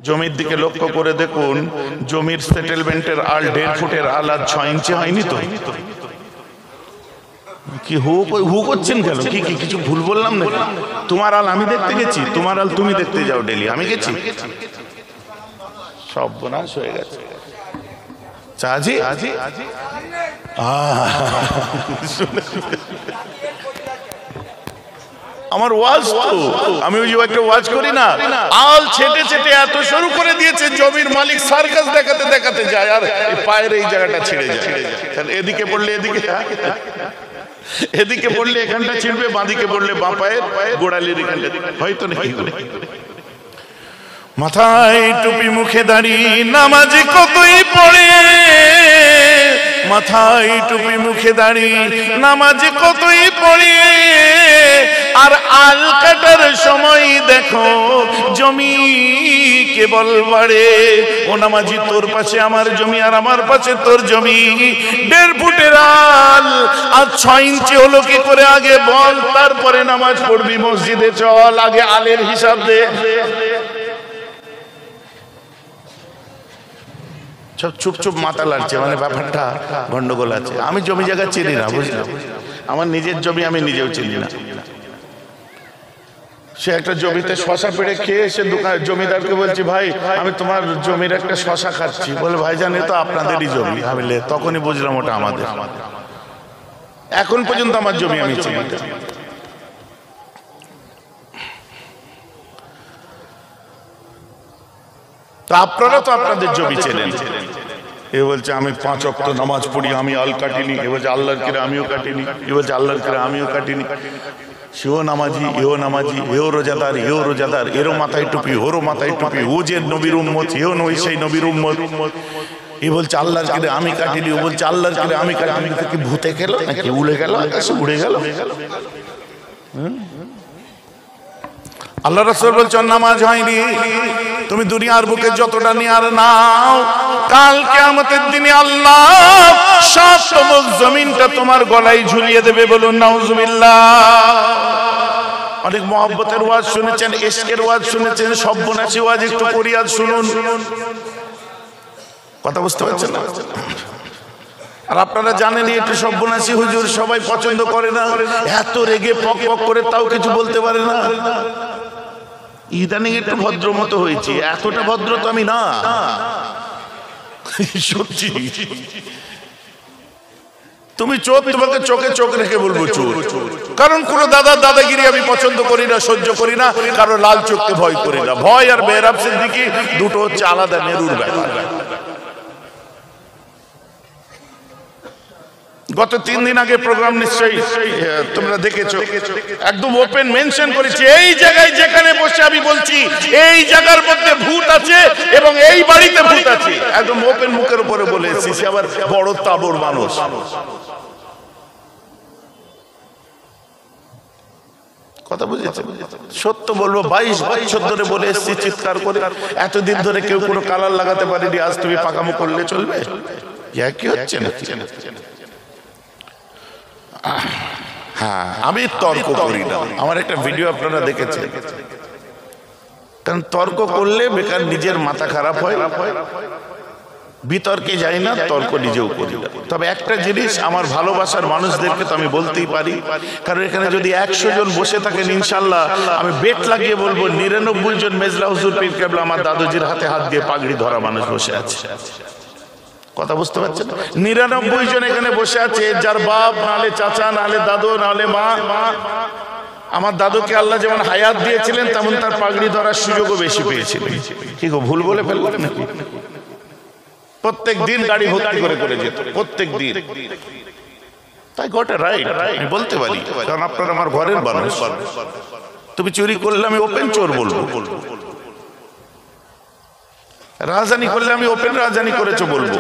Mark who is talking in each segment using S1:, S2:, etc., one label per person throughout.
S1: জমির দিকে লক্ষ্য করে দেখুন, জমির সেটেলমেন্টের আল 1.5 ফুটের আল আর 6 ইঞ্চি হয়নি তো? কি হু করছেন কেন? কি কিছু ভুল বললাম না? তোমার আল আমি দেখতে গেছি, তোমার আল তুমি দেখতে যাও ডেলি, আমি গেছি? সব বোনাস হয়ে গেছে। চাজি আমার ওয়াজ তো, আমি ওই যে একটা ওয়াজ করি না, আল ছেটে ছেটে এত শুরু করে দিয়েছে, জমির মালিক সার্কাস দেখাতে দেখাতে যায় আর পায়ের এই জায়গাটা ছিঁড়ে যায়। এদিকে পড়লে এদিকে, এদিকে পড়লে এখানটা ছিঁড়বে, বাঁদিকে পড়লে বাঁ পায়ের গোড়ালির এখানটা, হয়তো নেই। মাথায় টুপি মুখে দাড়ি, নামাজে কতই পড়ে, মাথায় টুপি মুখে দাড়ি, নামাজে কতই পড়ে, আর আল কাটার সময় দেখো জমি কেবল বাড়ে। ও নামাজি, তোর পাশে আমার জমি আর আমার পাশে তোর জমি, 1.5 ফুটের আল আর 6 ইঞ্চি হলো কি করে আগে বল, তারপরে নামাজ পড়বি মসজিদে চল, আগে আলের হিসাব দে। সব চুপ চুপ মাথা লাগছে, মানে ব্যাপারটা গন্ডগোল আছে। আমি জমি জায়গা চিনি না, বুঝলাম, আমার নিজের জমি আমি নিজেও চিনি না। সে একটা জমিতে শশা পেড়ে খেয়ে এসে জমিদারকে বলছি, ভাই আমি তোমার জমির একটা শশা খাচ্ছি। বলে, ভাইজান এ তো আপনাদেরই জমি। ভাবলে তখনই বুঝলাম ওটা আমাদের। এখন পর্যন্ত আমার জমি আমি চিনি না। তা আপনারা তো আপনাদের জমি চেনেন। এ বলছে আমি 5 ওয়াক্ত নামাজ পড়ি, আমি আল কাটিনি। এ বলছে আল্লাহর কিরে আমিও কাটিনি। এ বলছে আল্লাহর কিরে আমিও কাটিনি। সেও নামাজি, এও নামাজি, এও রোজাদার, এও রোজাদার, এরও মাথায় টুপি, ওরও মাথায় টুপি, ও যে নবীর উম্মত, এও নই সেই নবীর উম্মত। এ বলছে আল্লাহর কিরে আমি কাটিনি, ও বলছে আল্লাহর কিরে আমি কাটিনি। কি ভূতে গেল নাকি উড়ে গেল, আকাশে উড়ে গেল? আল্লাহ রাসূল বলছেন নামাজ হয়নি, তুমি দুনিয়ার বুকে যতটা নেয়ার নাও, কাল কিয়ামতের দিনে আল্লাহ 7 জমিনটা তোমার গলায় ঝুলিয়ে দেবে। বলুন নাউজুবিল্লাহ। অনেক মহব্বতের ওয়াজ শুনেছেন, ইশকের ওয়াজ শুনেছেন, সব্বনাশী ওয়াজ একটু করি আজ শুনুন। কথা বুঝতে পারছেন না? আর আপনারা জানেন একটু সব্বনাশী হুজুর সবাই পছন্দ করে না, এত রেগে পক পক করে তাও কিছু বলতে পারে না। ইদানিং একটু ভদ্র মতো হয়েছে, এতটা ভদ্র তো আমি না, সত্যি। তুমি চোখ, তোমাকে চোখে চোখ রেখে বলবো চোর, কারণ কোন দাদাগিরি আমি পছন্দ করি না, সহ্য করি না, কারণ লাল চোখকে ভয় করি না। ভয় আর মেহরাব সিদ্দিকী দুটো হচ্ছে আলাদা মেরুর ব্যাপার। গত 3 দিন আগে প্রোগ্রাম নিশ্চয়ই তোমরা দেখেছো, একদম ওপেন মেনশন করেছি, এই জায়গায় যেখানে বসে আমি বলছি এই জায়গার মধ্যে ভূত আছে এবং এই বাড়িতে ভূত আছে, একদম ওপেন মুখের উপরে বলে এসেছি। আবার বড় তাবড় মানুষ। কথা বুঝেছে? সত্য বলবো, 22 বছর ধরে বলে এসেছি চিৎকার করে, এতদিন ধরে কেউ কোনো কালার লাগাতে পারেনি। আজ তুমি পাকামো করলে চলবে? কি হচ্ছে না? হ্যাঁ, আমি তর্ক করি না। আমার একটা ভিডিও আপনারা দেখেছেন, কারণ তর্ক করলে বেকার নিজের মাথা খারাপ হয়। বিতর্কে যাই না, তর্ক নিজেও করি না। তবে একটা জিনিস, আমার ভালোবাসার মানুষদেরকে তো আমি বলতেই পারি, কারণ এখানে যদি 100 জন বসে থাকেন ইনশাল্লাহ আমি বেট লাগিয়ে বলবো 99 জন মেজলা হুজুর পীর কেবলা আমার দাদুজির হাতে হাত দিয়ে পাগড়ি ধরা মানুষ বসে আছে। কথা বুঝতে পারছেন? 99 জন এখানে বসে আছে, যার বাপ নালে চাচা নালে দাদু নালে মা। আমার দাদুকে আল্লাহ যেমন হায়াত দিয়েছিলেন তেমন তার পাগড়ি ধরার সুযোগও বেশি পেয়েছিলেন। কি গো, ভুল বলে ফেললেন নাকি? প্রত্যেক দিন গাড়ি ভর্তি করে যেত, প্রত্যেক দিন। তাই গোটা রাইট আমি বলতে পারি, কারণ আপনার আমার ঘরের মানুষ। তুমি চুরি করলে আমি ওপেন চোর বলবো, রাজধানী করলে আমি ওপেন রাজধানী করেছো বলবো।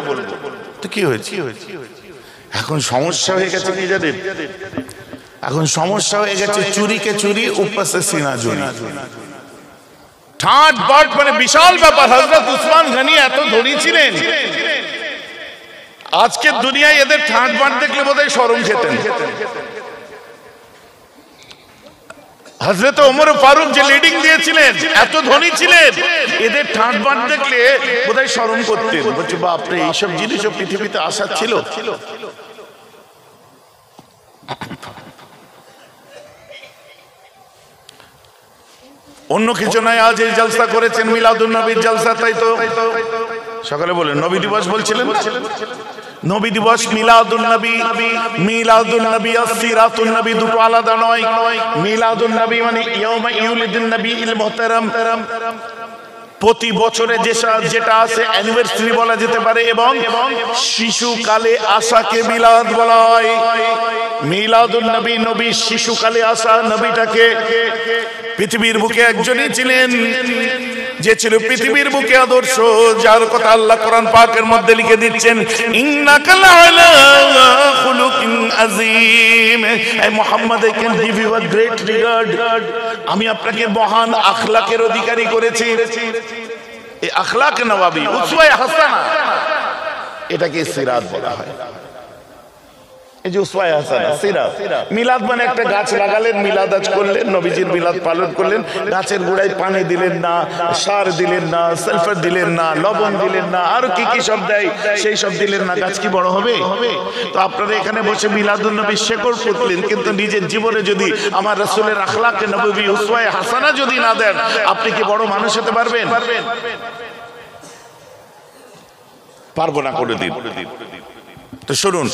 S1: তো কি হয়েছে? এখন সমস্যা হয়ে গেছে কি জানেন? এখন সমস্যা হয়ে গেছে চুরিকে চুরি, উপাসে সিনা চুরি। ঠাট বাট মানে বিশাল ব্যাপার। হযরত উসমান গনি এত ধনী ছিলেন, আজকের দুনিয়ায় এদের ঠাট বাট দেখলে বোধহয় শরম খেতেন। হযরত ওমর ফারুক যে লিডিং দিয়েছিলেন, এত ধনী ছিলেন, এদের ঠাট বাট দেখলে বোধহয় শরম করতেন, বলছে বাপ রে এইসব জিনিসও পৃথিবীতে আসার ছিল। অন্য কিছু নয়, আজ এই জলসা করেছেন মিলাদুন নবীর জলসা, তাই তো সকালে বলেন নবী দিবস বলছিলেন, নবী দিবস মিলাদুন নবী, মিলাদুন নবী আর সিরাতুন নবী দুটো আলাদা নয়। মিলাদুন নবী মানে ইয়াউমা ইউলিদুন নবীল মুহতারাম, প্রতি বছরে যেটা আছে অ্যানিভার্সারি বলা যেতে পারে, এবং শিশুকালে আসাকে মিলাদ বলা হয়। মিলাদুন নবী, নবী শিশুকালে আসা নবীটাকে পৃথিবীর বুকে একজনই ছিলেন যে ছিল পৃথিবীর বুকে আদর্শ, যার কথা আল্লাহ কোরআন পাকের মধ্যে লিখে দিচ্ছেন, ইন্নাকা লাআলা খুলুকিন আযীম। এই Muhammad, I can give you a great regard, আমি আপনাকে মহান আখলাকের অধিকারী করেছি। এই আখলাক নববী, উসওয়ায়ে হাসানা, এটাকে সিরাত বলা হয়। এই যে উসওয়ায়ে হাসানা সিরাত, মিলাদ মানে একটা গাছ লাগালেন, মিলাদ আজ করলেন, নবীজির মিলাদ পালন করলেন, গাছের গোড়ায় পানি দিলেন না, সার দিলেন না, সালফার দিলেন না, লবণ দিলেন না, আর কি কি সব দেয় সেই সব দিলেন না, গাছ কি বড় হবে? তো আপনারা এখানে বসে মিলাদুন নবী শেকড় পুঁতলেন, কিন্তু নিজের জীবনে যদি আমার রাসূলের আখলাকে নববী উসওয়ায়ে হাসানা যদি না দেন, আপনি কি বড় মানুষ হতে পারবেন? পারবো না কোনোদিন। তো শুনুন,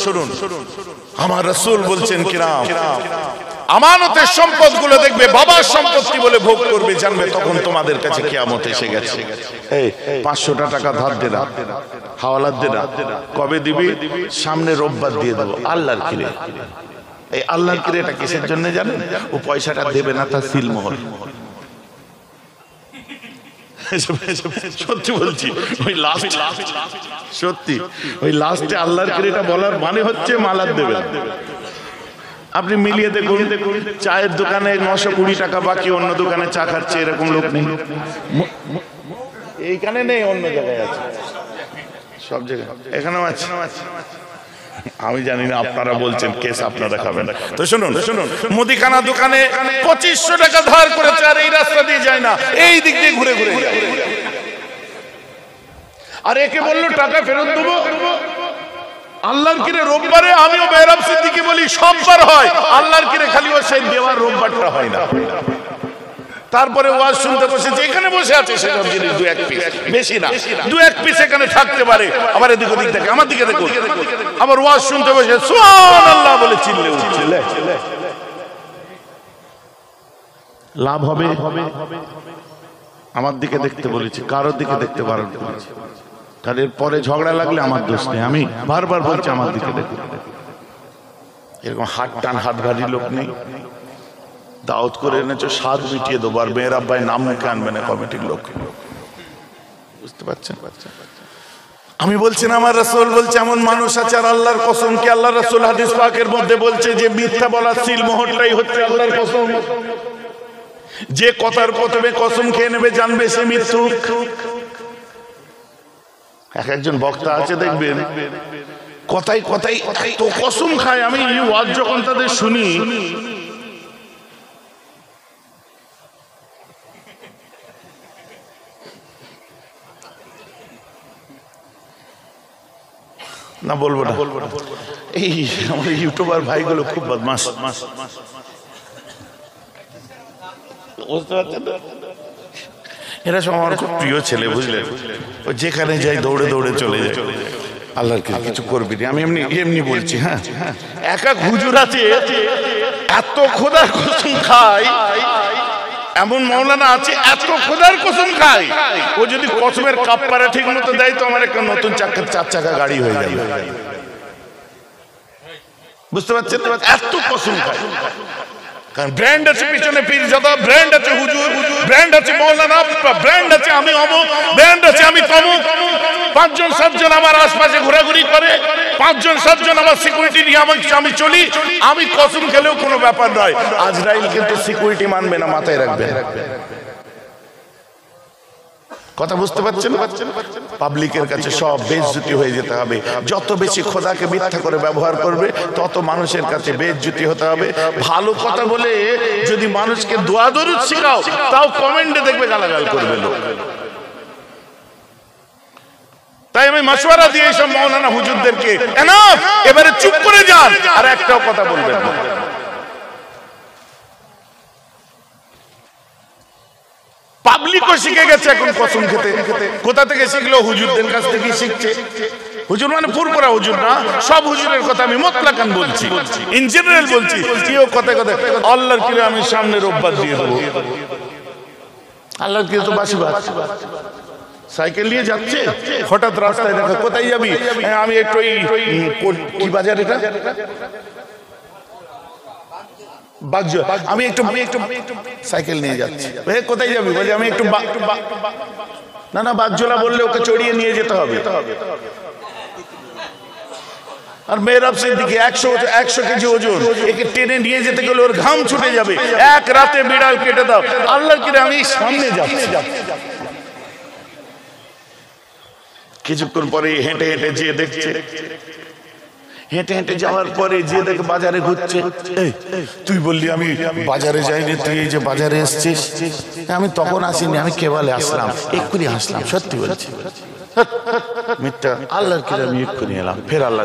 S1: আমার রাসূল বলছেন কিরাম, আমানতের সম্পদগুলো দেখবে বাবার সম্পত্তি বলে ভোগ করবে, জানবে তখন তোমাদের কাছে কিয়ামত এসে গেছে। এই 500টা টাকা ধার দে না, হাওলাত দে না, কবে দিবি? সামনে রোববার দিয়ে দেবো। আল্লাহর কিরে, এই আল্লাহর কিরে এটা কিসের জন্য জানেন? ও পয়সাটা দেবে না, তার সিলমোহর। সত্যি বলছি, ওই লাস্ট, সত্যি ওই লাস্টে আল্লাহর কিরেটা বলার মানে হচ্ছে মালাত দেবে। আপনি মিলিয়ে দেখুন, চায়ের দোকানে 920 টাকা বাকি, অন্য দোকানে চা খাচ্ছে, এরকম লোক নেই? এইখানে নেই, অন্য জায়গায় আছে, সব জায়গায়, এখানেও আছে। আমি জানি না, আপনারা বলছেন কেস আপনারা খাবেন। তো শুনুন, মুদিখানা দোকানে 2500 টাকা ধার করেছে, আর এই রাস্তা দিয়ে যায় না, এই দিক দিয়ে ঘুরে ঘুরে যায়। আর একে বললো টাকা ফেরত দেবো। আল্লাহর কিরে রোববারে আমিও মেহরাব সিদ্দিকী বলি সববার হয়, আল্লাহর কিরে খালি ও সেই দেওয়ার রোববারটা হয় না। তারপরে ওয়াজ শুনতে বসেছে, এখানে বসে আছে সেসব জিনিস 2-1 পিস, বেশি না, 2-1 পিস এখানে থাকতে পারে। আবার এদিক ওদিক দেখে, আমার দিকে দেখো, আবার ওয়াজ শুনতে বসে সুবহানাল্লাহ বলে চিল্লে উঠছে। লাভ হবে? আমার দিকে দেখতে বলেছি, কারোর দিকে দেখতে বারণ করেছি, তার পরে ঝগড়া লাগলে আমার দোষ নেই। আমি বারবার বলছি আমার দিকে দেখতে। এরকম হাত টান হাত ভারী লোক নেই। দাওয়াত করে এনেছো, স্বাদ মিটিয়ে দেবো, আর মেয়ের আব্বাই নাম মুখে আনবে না কমিটির লোক। বুঝতে পারছেন? আমি বলছি না, আমার রাসূল বলছে এমন মানুষ আছে, আর আল্লাহর কসম কি আল্লাহ রাসূল হাদিস পাকের মধ্যে বলছে যে মিথ্যা বলার সিল মোহরটাই হচ্ছে আল্লাহর কসম। যে কথার প্রথমে কসম খেয়ে নেবে জানবে সে মিথ্যুক। একজন বক্তা আছে দেখবেন, কথাই কথাই তো কসম খায়। আমি ওয়াজ যখন তাদের শুনি, না বলবো না, এই আমাদের ইউটিউবার ভাইগুলো খুব বদমাশ। বুঝতে পারছেন? এরা সব আমার খুব প্রিয় ছেলে, বুঝলেন? ও যেখানে যাই দৌড়ে দৌড়ে চলে যায়। আল্লাহর কিছু করবি না, আমি এমনি বলছি। হ্যাঁ, একা হুজুর আছে, এত খোদার কসম খায়, এমন মাওলানা আছে এত খোদার কসম খায়, ও যদি কসমের কাপড়া ঠিক মতো দেয় তো আমার একটা নতুন 4 চাকা গাড়ি হয়ে যাবে। বুঝতে পারছেন? এত কসম খায়। কারণ ব্র্যান্ড আছে পিছনে, পীরজাদা ব্র্যান্ড আছে, হুজুর ব্র্যান্ড আছে, মাওলানা ব্র্যান্ড আছে, আমি অমুক ব্র্যান্ড আছে, আমি তমুক। 5-7 আমার আশপাশে ঘোরাঘুরি করে, 5-7 আমার সিকিউরিটি নিয়ে আমি চলি। আমি কসম খেলেও কোনো ব্যাপার নয়। আজরাইল কিন্তু সিকিউরিটি মানবে না, মাথায় রাখবে। কথা বুঝতে পারছেন? পাবলিকের কাছে সব বেইজ্জতি হয়ে যেতে হবে। যত বেশি খোদাকে মিথ্যা করে ব্যবহার করবে তত মানুষের কাছে বেইজ্জতি হতে হবে। ভালো কথা বলে যদি মানুষকে দোয়া দরুদ শেখাও তাও কমেন্টে দেখবে গালাগাল করবে লোক। তাই আমি মাশওয়ারা দিয়ে সব মাওলানা হুজুরদেরকে এনাফ, এবারে চুপ করে যান, আর একটাও কথা বলবেন না। পাবলিকও শিখে গেছে এখন কসম খেতে। কোথা থেকে শিখলো? হুজুরদের কাছ থেকে শিখছে। হুজুর মানে পুরপুরা হুজুর না, সব হুজুরের কথা আমি মুতলাকান বলছি, ইন জেনারেল বলছি। কেউ কথা কথা আল্লাহর কিরে আমি সামনে রোববার দিয়ে দেবো, আল্লাহর কিরে তো বাসি বাস। সাইকেল নিয়ে যাচ্ছে, হঠাৎ রাস্তায় দেখা, কোথায় যাবি? আমি একটু কি বাজার এটা আমি একটু সাইকেল নিয়ে যাচ্ছি। কোথায় যাবি? বলে আমি একটু না বাগজোলা বললে ওকে চড়িয়ে নিয়ে যেতে হবে। আর মেহরাব সিদ্দিকী 100 কেজি ওজন, একে টেনে নিয়ে যেতে গেলে ওর ঘাম ছুটে যাবে। এক রাতে বিড়াল কেটে দাও। আল্লাহর কিরে আমি সামনে যাচ্ছি। কিছুক্ষণ পরে হেঁটে হেঁটে যেয়ে দেখছে, হেঁটে হেঁটে যাওয়ার পরে যে দেখে বাজারে ঘুরছে। তুই বললি আমি বাজারে যাইনি, তুই এই যে বাজারে এসছিস। আমি তখন আসিনি, আমি কেবলে আসলাম, এক্ষুনি আসলাম, সত্যি বলছি মিথ্যা। আল্লাহর কিরে আমি এক্ষুনি এলাম। ফের আল্লাহ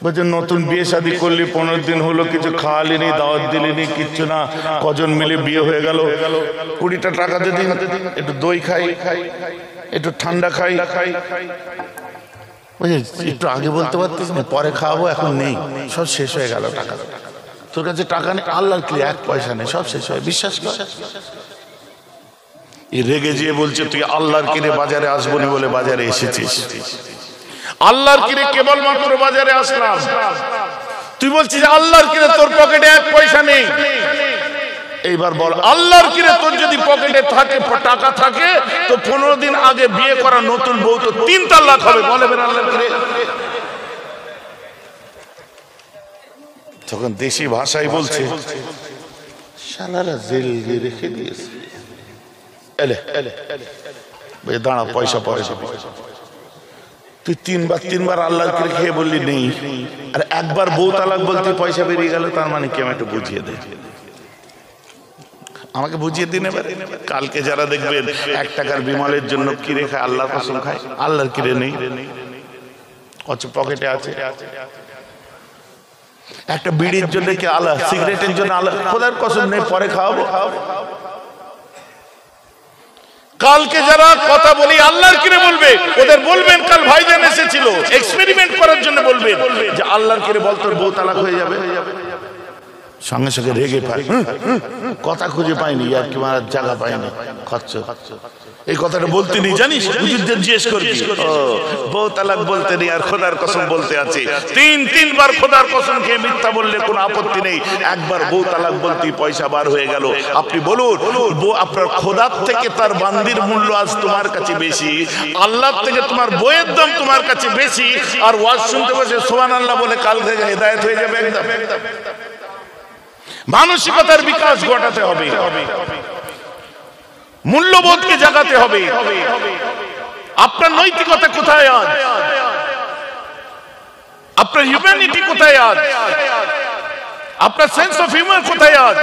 S1: বলছে নতুন বিয়ে শাদী করলি, 15 দিন হলো, কিছু খাওয়ালি নি, দাওয়াত দিলি নি, কিচ্ছু না। কজন মিলে বিয়ে হয়ে গেল, 20টা টাকা দিন, একটু দই খাই, একটু ঠান্ডা খাই। একটু আগে বলতে পারতিস না, পরে খাওয়াবো, এখন নেই, সব শেষ হয়ে গেল টাকা। তোর কাছে টাকা নেই, আল্লাহর কি 1 পয়সা নেই, সব শেষ হয়, বিশ্বাস কর। রেগে যেয়ে বলছে তুই আল্লাহর কিরে বাজারে আসবো না বলে বাজারে এসেছিস। আল্লাহর কিরে কেবলমাত্র বাজারে আসলাম, তুই বলছিস আল্লাহর কিরে তোর পকেটে 1 পয়সা নেই। এইবার বল, আল্লাহর কিরে তোর যদি পকেটে থাকে টাকা থাকে তো 15 দিন আগে বিয়ে করা নতুন বউ তো 3 তালাক হবে। বলে বের আল্লাহর কিরে। তখন দেশি ভাষায় বলছে শালারা জেল দিয়ে রেখে দিয়েছে। এলে দাঁড়া, পয়সা পয়সা। তুই 3বার আল্লাহর কিরে খেয়ে বললি নেই, আর একবার বউ তালাক বলতে পয়সা বেরিয়ে গেল, তার মানে কি? আমি একটু বুঝিয়ে দে, আমাকে বুঝিয়ে দিন। এবার কালকে যারা দেখবেন 1 টাকার বিমলের জন্য কিরে খায়, আল্লাহর কসম খায়, আল্লাহর কিরে নেই, অথচ পকেটে আছে। একটা বিড়ির জন্য কি আল্লাহ, সিগারেটের জন্য আল্লাহ, খোদার কসম নেই, পরে খাওয়াবো। কালকে যারা কথা বলি আল্লাহর কিরে বলবে, ওদের বলবেন কাল ভাইজান এসেছিল এক্সপেরিমেন্ট করার জন্য, বলবেন যে আল্লাহর কিরে বল তোর বউ তালাক হয়ে যাবে। সঙ্গে সঙ্গে রেগে পাই, কথা খুঁজে পাইনি, আর কি মারার জায়গা পাইনি, খরচ। এই কথাটা বলতে নেই জানিস, হুজুরদের জিজ্ঞেস করবি, বউ তালাক বলতে নেই, আর খোদার কসম বলতে আছে। 3বার খোদার কসম খেয়ে মিথ্যা বললে কোনো আপত্তি নেই, একবার বউ তালাক বলতেই পয়সা বার হয়ে গেল। আপনি বলুন, আপনার খোদার থেকে তার বান্দির মূল্য আজ তোমার কাছে বেশি, আল্লাহর থেকে তোমার বইয়ের দাম তোমার কাছে বেশি, আর ওয়াজ শুনতে বসে সুবহানাল্লাহ বলে কাল থেকে হেদায়েত হয়ে যাবে একদম। মানসিকতার বিকাশ ঘটাতে হবে, মূল্যবোধকে জাগাতে হবে। আপনার নৈতিকতা কোথায় আজ? আপনার হিউম্যানিটি কোথায় আজ? আপনার সেন্স অফ হিউমার কোথায় আজ?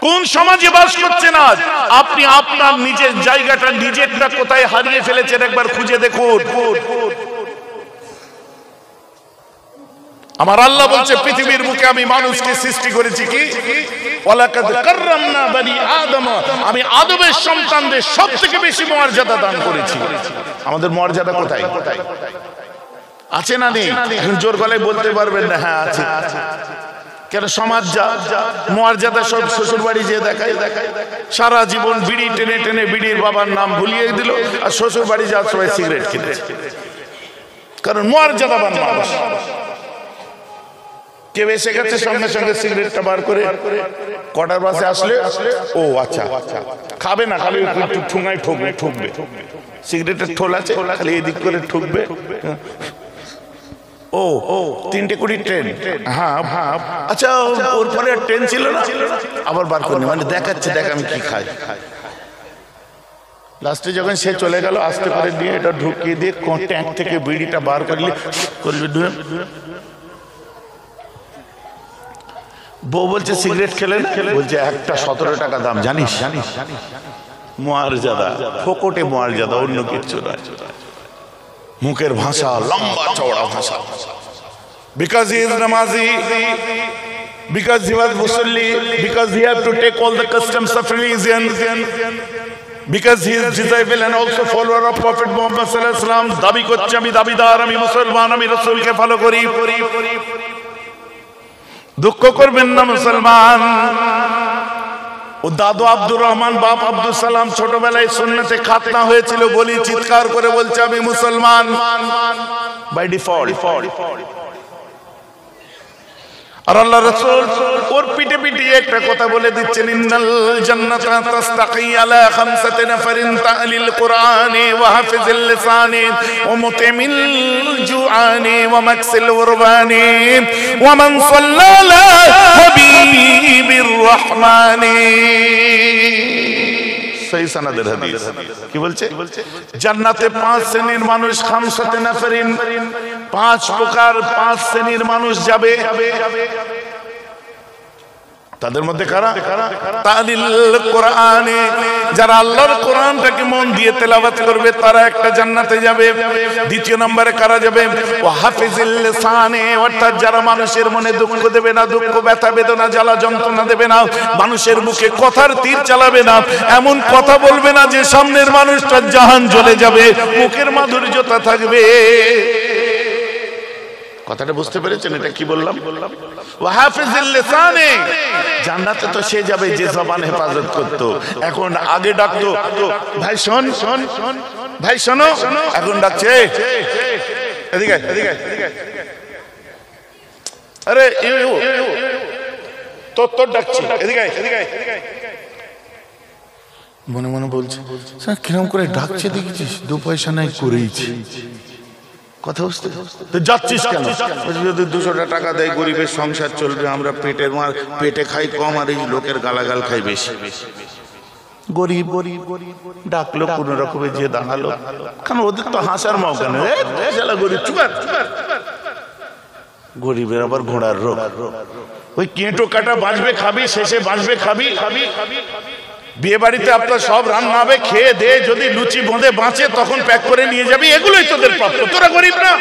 S1: কোন সমাজে বাস করছেন আজ? আপনি আপনার নিজের জায়গাটা, নিজেরটা কোথায় হারিয়ে ফেলেছেন একবার খুঁজে দেখুন। আমার আল্লাহ বলছে পৃথিবীর বুকে আমি মানুষকে সৃষ্টি করেছি কি ওয়ালাকাদ কাররামনা বনি আদম, আমি আদমের সন্তানদের সবথেকে বেশি মর্যাদা দান করেছি। আমাদের মর্যাদা কোথায় আছে না নেই? এখন জোর গলায় বলতে পারবেন না হ্যাঁ আছে। কেন? সমাজ যা মর্যাদা সব শ্বশুর বাড়ি যেয়ে দেখায়, সারা জীবন বিড়ি টেনে টেনে বিড়ির বাবার নাম ভুলিয়ে দিল, আর শ্বশুর বাড়ি যাওয়ার সময় সিগারেট কিনেছে, কারণ মর্যাদাবান মানুষ। কেউ এসে গেছে সঙ্গে সঙ্গে সিগারেটটা বার করে কটার বাসে আসলে ও আচ্ছা খাবে না, খালি ঠুঙায় ঠুকবে, সিগারেটের ঠোল আছে খালি এদিক করে ঠুকবে, ও 3টে কুড়ি ট্রেন, হ্যাঁ হ্যাঁ, আচ্ছা ওর পরে ট্রেন ছিল না, আবার বার করে মানে দেখাচ্ছে, দেখ আমি কি খাই। লাস্টে যখন সে চলে গেল আস্তে করে দিয়ে এটা ঢুকিয়ে দিয়ে ট্যাঙ্ক থেকে বিড়িটা বার করলে বউ বলছে সিগারেট খেলে না? বলছে একটা 17 টাকা দাম, জানিস? মুয়ারজাদা, ফোকটে মুয়ারজাদা, অন্য কিছু নয়। মুখের ভাষা লম্বা চওড়া ভাষা। Because he is namazi, because he was musalli, because he have to take all the customs of religion, because he is disciple and also follower of Prophet Muhammad sallallahu alaihi wasallam, দাবি করছে আমি দাবিদার, আমি মুসলমান, আমি রাসূলকে follow করি। দুঃখ করবেন না মুসলমান। ও দাদু আব্দুর রহমান, বাপ আব্দুল সালাম ছোটবেলায় সুন্নতে খাতনা হয়েছিল বলি চিৎকার করে বলছে আমি মুসলমান বাই ডিফল্ট। আর আল্লাহ রাসূল ওর পিঠে পিঠে একটা কথা বলে দিচ্ছেন, ইন্নাল জান্নাতা তাস্তাকি আলা খামসাতি নাফারিন তা'লিল কুরআনি ওয়া হাফিজিল লিসানি ওয়া মুতিমিল জুআনি ওয়া মাকসিল উরবানি ওয়া মান সাল্লা আলা হাবিবির রহমানি। সহি সনদের হাদিস। কি বলছে? জান্নাতে 5 শ্রেণীর মানুষ, খামসাতে নাফারিন, 5 প্রকার 5 শ্রেণীর মানুষ যাবে। তাদের মধ্যে কারা? তালিল কোরআনে, যারা আল্লাহর কোরআনটাকে মন দিয়ে তেলাওয়াত করবে তারা একটা জান্নাতে যাবে। দ্বিতীয় নম্বরে কারা যাবে? ওয়া হাফিজিল লিসানে, অর্থাৎ যারা মানুষের মনে দুঃখ দেবে না, দুঃখ ব্যথা বেদনা জ্বালা যন্ত্রণা দেবে না, মানুষের বুকে কথার তীর চালাবে না, এমন কথা বলবে না যে সামনের মানুষটার জাহান জ্বলে যাবে, মুখের মাধুর্যতা থাকবে। কথাটা বুঝতে পেরেছেন? এটা কি বললাম? ওয়া হাফিজিল লিসানে, জান্নাতে তো সে যাবে যে জবান হেফাজত করত। এখন আগে ডাকতো ভাই শোন, ভাই শোনো, এখন ডাকছে এদিকে এদিকে, আরে তোর ডাকছি এদিকে এদিকে। মনে মনে বলছে কিরম করে ডাকছে দেখেছিস, 2 পয়সা নাই করেইছি। কথা বুঝতে তো যাচ্ছিস কেন? যদি 200 টাকা দেয় গরিবের সংসার চলবে, আমরা পেটে খাই কম আর এই লোকের গালাগাল খাই বেশি। গরিব গরিব ডাকলো কোন রকমে যে দাঁড়ালো, কারণ ওদের তো হাসার মৌকা নেই। গরিব চুপার, গরিবের আবার ঘোড়ার রোগ, ওই কেঁটো কাটা বাঁচবে খাবি, শেষে বাঁচবে খাবি। বিয়ে বাড়িতে আপনার সব রান্না হবে, খেয়ে দে, যদি লুচি বোঁদে বাঁচে তখন প্যাক করে নিয়ে যাবি, এগুলোই তোদের প্রাপ্য। তোরা গরিব না,